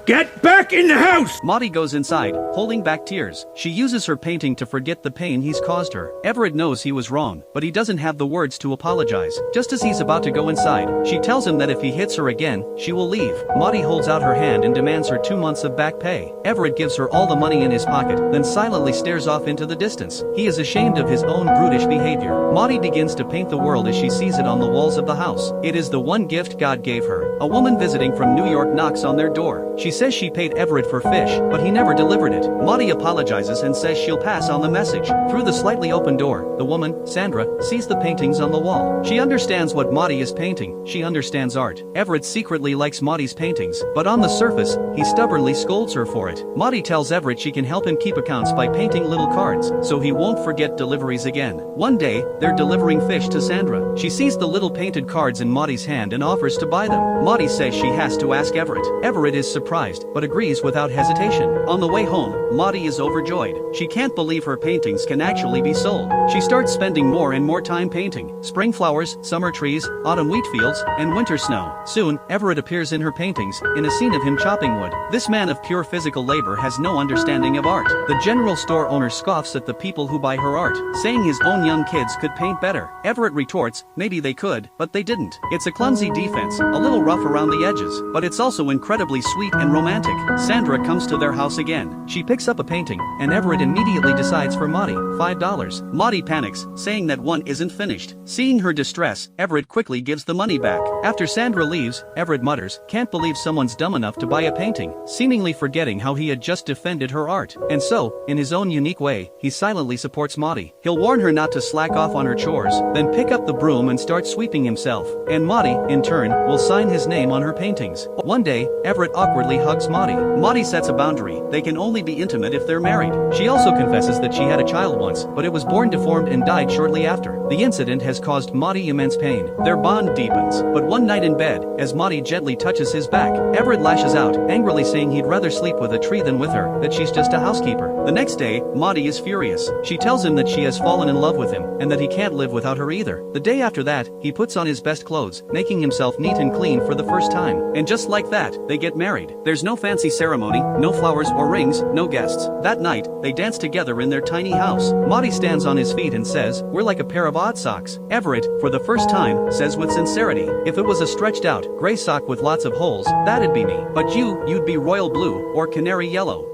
Get back in the house! Maudie goes inside, holding back tears. She uses her painting to forget the pain he's caused her. Everett knows he was wrong, but he doesn't have the words to apologize. Just as he's about to go inside, she tells him that if he hits her again, she will leave. Maudie holds out her hand and demands her 2 months of back pay. Everett gives her all the money in his pocket, then silently stares off into the distance. He is ashamed of his own brutish behavior. Maudie begins to paint the world as she sees it on the walls of the house. It is the one gift God gave her. A woman visiting from New York knocks on their door. She says she paid Everett for fish, but he never delivered it. Maudie apologizes and says she'll pass on the message. Through the slightly open door, the woman, Sandra, sees the paintings on the wall. She understands what Maudie is painting. She understands art. Everett secretly likes Maudie's paintings, but on the surface, he stubbornly scolds her for it. Maudie tells Everett she can help him keep accounts by painting little cards, so he won't forget deliveries again. One day, they're delivering fish to Sandra. She sees the little painted cards in Maudie's hand and offers to buy them. Maudie says she has to ask Everett. Everett is surprised, but agrees without hesitation. On the way home, Maudie is overjoyed. She can't believe her paintings can actually be sold. She starts spending more and more time painting spring flowers, summer trees, autumn wheat fields, and winter snow. Soon, Everett appears in her paintings, in a scene of him chopping wood. This man of pure physical labor has no understanding of art. The general store owner scoffs at the people who buy her art, saying his own young kids could paint better. Everett retorts, maybe they could, but they didn't. It's a clumsy defense, a little rough around the edges, but it's also incredibly sweet and romantic. Sandra comes to their house again. She picks up a painting, and Everett immediately decides for Maudie, $5. Maudie panics, saying that one isn't finished. Seeing her distress, Everett quickly gives the money back. After Sandra leaves, Everett mutters, can't believe someone's dumb enough to buy a painting, seemingly forgetting how he had just defended her art. And so, in his own unique way, he silently supports Maudie. He'll warn her not to slack off on her chores, then pick up the broom and start sweeping himself. And Maudie, in turn, will sign his name on her paintings. One day, Everett awkwardly hugs Maudie. Maudie sets a boundary. They can only be intimate if they're married. She also confesses that she had a child once, but it was born deformed and died shortly after. The incident has caused Maudie immense pain. Their bond deepens. But one night in bed, as Maudie gently touches his back, Everett lashes out, angrily saying he'd rather sleep with a tree than with her, that she's just a housekeeper. The next day, Maudie is furious. She tells him that she has fallen in love with him, and that he can't live without her either. The day after that, he puts on his best clothes, making himself neat and clean for the first time. And just like that, they get married. There's no fancy ceremony, no flowers or rings, no guests. That night, they dance together in their tiny house. Maudie stands on his feet and says, we're like a pair of odd socks. Everett, for the first time, says with sincerity, if it was a stretched out, gray sock with lots of holes, that'd be me. But you'd be royal blue, or canary yellow.